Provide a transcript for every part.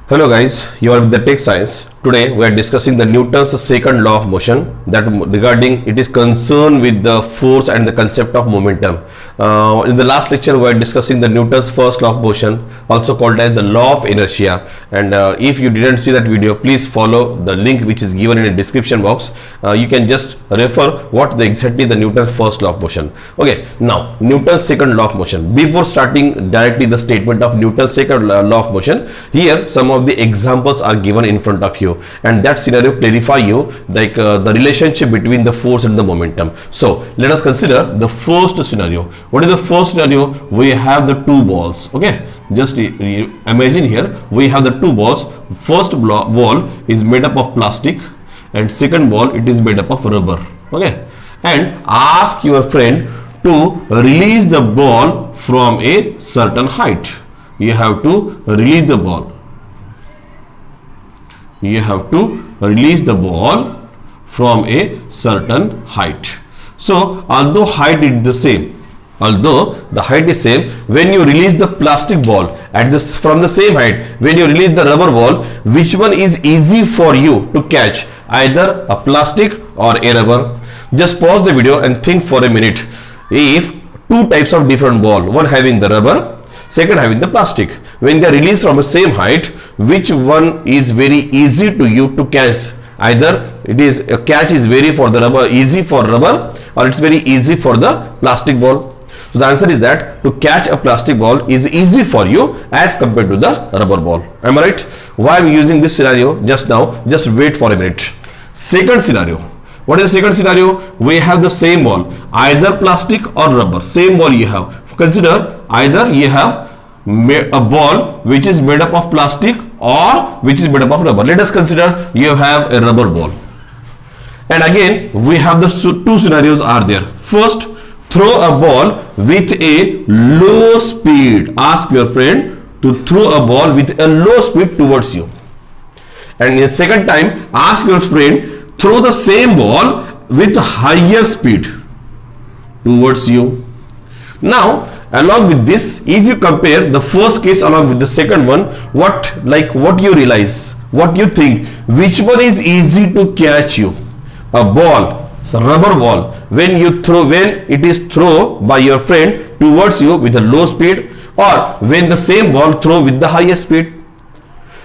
Hello guys, you are with the Tech Science. Today we are discussing the Newton's second law of motion, that regarding it is concerned with the force and the concept of momentum. In the last lecture we are discussing the Newton's first law of motion, also called as the law of inertia, and if you didn't see that video, please follow the link which is given in the description box. You can just refer what exactly the Newton's first law of motion. Okay, now Newton's second law of motion. Before starting directly the statement of Newton's second law of motion, here some of the examples are given in front of you, and that scenario clarify you like the relationship between the force and the momentum. So let us consider the first scenario. What is the first scenario? We have the two balls. Okay, just imagine here we have the two balls. First ball is made up of plastic and second ball it is made up of rubber. Okay, and ask your friend to release the ball from a certain height. You have to release the ball. You have to release the ball from a certain height. So although height is the same, although the height is same, when you release the plastic ball at this from the same height, when you release the rubber ball, which one is easy for you to catch, either a plastic or a rubber? Just pause the video and think for a minute. If two types of different ball, one having the rubber, second having the plastic, when they are released from the same height, which one is very easy to you to catch? Either it is a catch is very for the rubber, easy for rubber, or it's very easy for the plastic ball. So the answer is that to catch a plastic ball is easy for you as compared to the rubber ball. Am I right? Why I'm using this scenario just now? Just wait for a minute. Second scenario. What is the second scenario? We have the same ball, either plastic or rubber. Same ball you have. Consider either you have a ball which is made up of plastic or which is made up of rubber. Let us consider you have a rubber ball. And again we have the two scenarios are there. First, throw a ball with a low speed. Ask your friend to throw a ball with a low speed towards you. And in the second time, ask your friend throw the same ball with higher speed towards you. Now along with this, if you compare the first case along with the second one, what you realize, what you think, which one is easy to catch you? A ball, so rubber ball, when it is thrown by your friend towards you with a low speed, or when the same ball throw with the highest speed.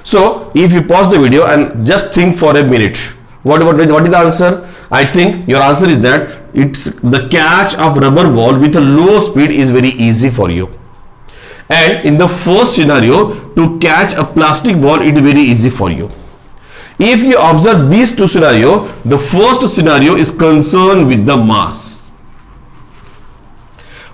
So if you pause the video and just think for a minute, what is the answer? I think your answer is that it's the catch of rubber ball with a low speed is very easy for you. And in the first scenario, to catch a plastic ball, it is very easy for you. If you observe these two scenarios, the first scenario is concerned with the mass.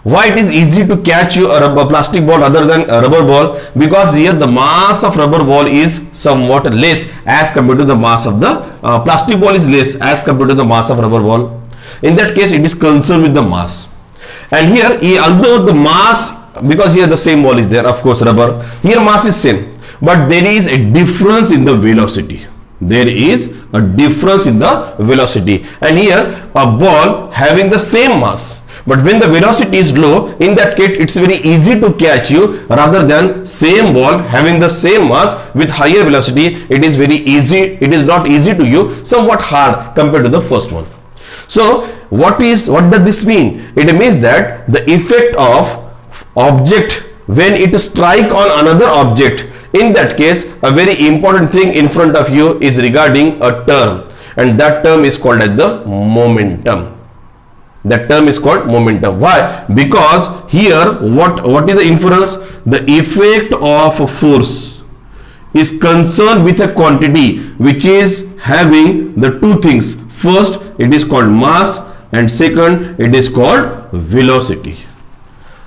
Why it is easy to catch you a plastic ball rather than a rubber ball? Because here the mass of rubber ball is somewhat less as compared to the mass of the plastic ball is less as compared to the mass of rubber ball. In that case, it is concerned with the mass. And here, although the mass, because here the same ball is there, of course rubber, here mass is same, but there is a difference in the velocity. There is a difference in the velocity, and here a ball having the same mass, but when the velocity is low, in that case it's very easy to catch you, rather than same ball having the same mass with higher velocity. It is very easy, it is not easy to you, somewhat hard compared to the first one. So what does this mean? It means that the effect of object when it strike on another object, in that case a very important thing in front of you is regarding a term, and that term is called as the momentum. That term is called momentum. Why? Because here what is the inference? The effect of a force is concerned with a quantity which is having the two things. First, it is called mass, and second, it is called velocity.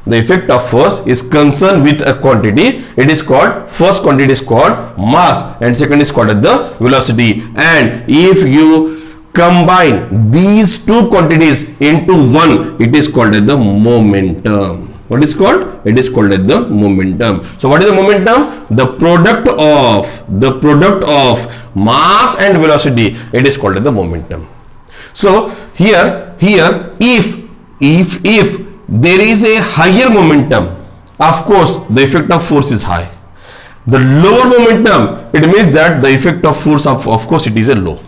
The effect of force is concerned with a quantity. It is called, first quantity is called mass, and second is called the velocity. And if you combine these two quantities into one, it is called as the momentum. What is called? It is called as the momentum. So what is the momentum? The product of mass and velocity, it is called as the momentum. So here if there is a higher momentum, of course the effect of force is high. The lower momentum, it means that the effect of force of course it is a low.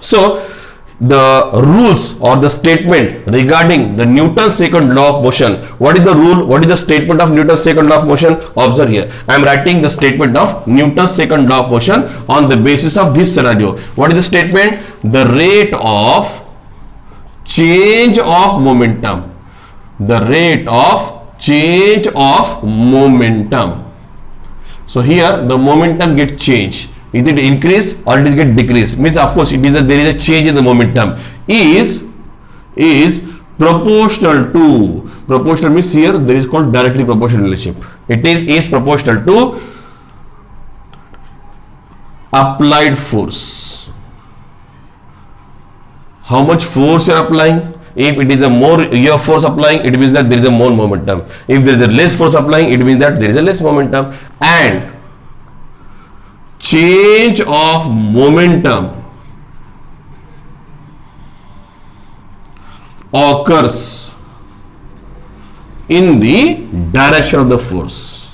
So the rules or the statement regarding the Newton's second law of motion, what is the rule, what is the statement of Newton's second law of motion? Observe here, I am writing the statement of Newton's second law of motion on the basis of this scenario. What is the statement? The rate of change of momentum, the rate of change of momentum. So here the momentum get changed. Is it increase or it is get decrease? Means of course it is that there is a change in the momentum. Is proportional to, proportional means here there is called directly proportional relationship. It is proportional to applied force. How much force you are applying? If it is a more your force applying, it means that there is a more momentum. If there is a less force applying, it means that there is a less momentum. And change of momentum occurs in the direction of the force,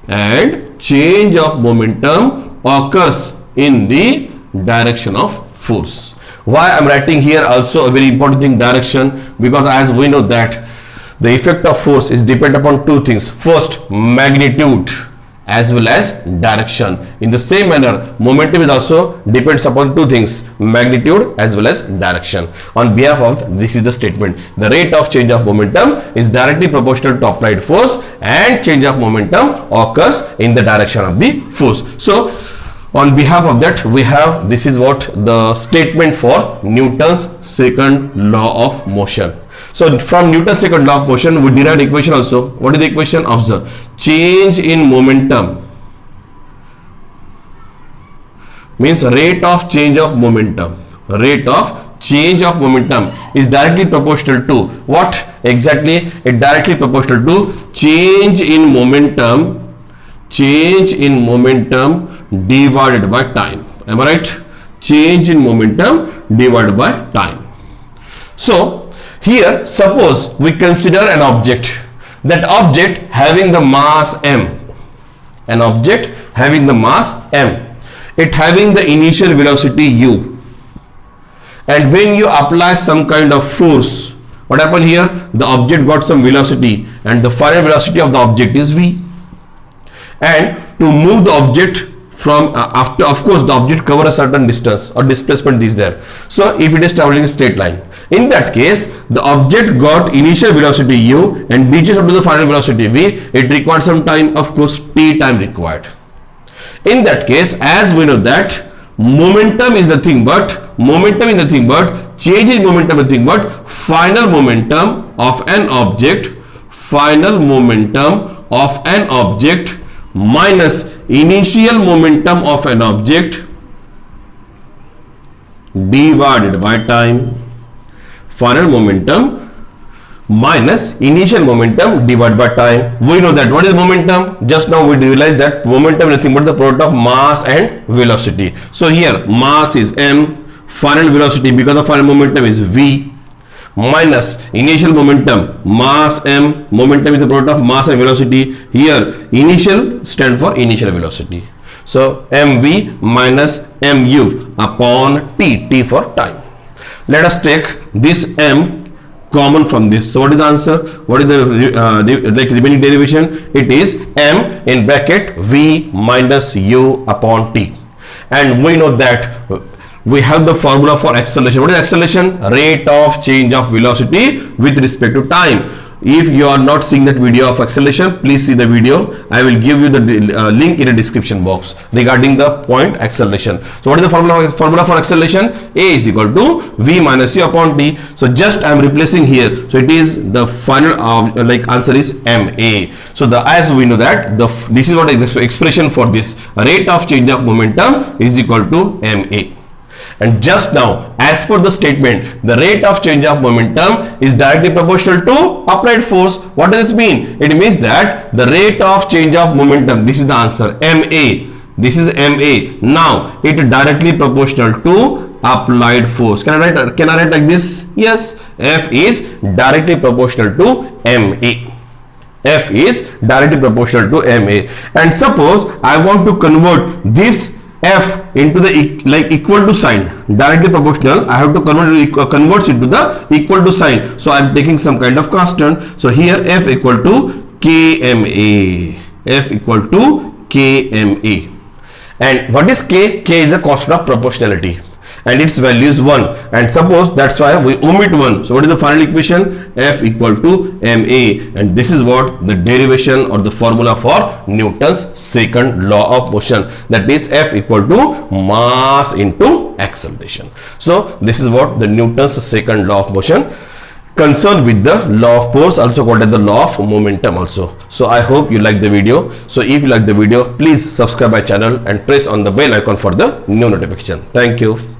and change of momentum occurs in the direction of force. Why I am writing here also a very important thing, direction, because as we know that the effect of force is depend upon two things. First, magnitude as well as direction. In the same manner, momentum is also depends upon two things, magnitude as well as direction. On behalf of this is the statement, the rate of change of momentum is directly proportional to applied force, and change of momentum occurs in the direction of the force. So on behalf of that, we have, this is what the statement for Newton's second law of motion. So from Newton's second law of motion, we derived equation also. What is the equation? Observe, change in momentum means rate of change of momentum. Rate of change of momentum is directly proportional to what exactly? It directly proportional to change in momentum. Change in momentum divided by time. Am I right? Change in momentum divided by time. So here suppose we consider an object, that object having the mass m, an object having the mass m, it having the initial velocity u, and when you apply some kind of force, what happened here? The object got some velocity and the final velocity of the object is v. And to move the object from after, of course the object cover a certain distance or displacement is there. So if it is traveling in a straight line, in that case the object got initial velocity u and reaches up to the final velocity v, it required some time, of course t time required. In that case, as we know that momentum is nothing but change in momentum is nothing but final momentum of an object, minus initial momentum of an object divided by time. Final momentum minus initial momentum divided by time. We know that what is momentum? Just now we realized that momentum is nothing but the product of mass and velocity. So here mass is m, final velocity because the final momentum is v, minus initial momentum, mass m, momentum is the product of mass and velocity. Here initial stand for initial velocity. So mv minus mu upon t, t for time. Let us take this m common from this. So what is the answer? What is the like remaining derivation? It is m in bracket v minus u upon t. And we know that we have the formula for acceleration. What is acceleration? Rate of change of velocity with respect to time. If you are not seeing that video of acceleration, please see the video. I will give you the link in the description box regarding the point acceleration. So what is the formula for acceleration? A is equal to v minus u upon t. So just I am replacing here. So it is the final like answer is ma. So the, as we know that this is what is the expression for this rate of change of momentum is equal to ma. And just now, as per the statement, the rate of change of momentum is directly proportional to applied force. What does this mean? It means that the rate of change of momentum, this is the answer, ma. This is ma. Now, it is directly proportional to applied force. Can I write like this? Yes. F is directly proportional to ma. F is directly proportional to ma. And suppose I want to convert this F into the equal to sign, directly proportional, I have to convert it to the equal to sign. So I am taking some kind of constant. So here F equal to kma, F equal to kma. And what is k? K is a constant of proportionality and its value is 1, and suppose that's why we omit 1. So what is the final equation? F equal to ma, and this is what the derivation or the formula for Newton's second law of motion, that is F equal to mass into acceleration. So this is what the Newton's second law of motion, concerned with the law of force, also called as the law of momentum also. So I hope you like the video. So if you like the video, please subscribe my channel and press on the bell icon for the new notification. Thank you.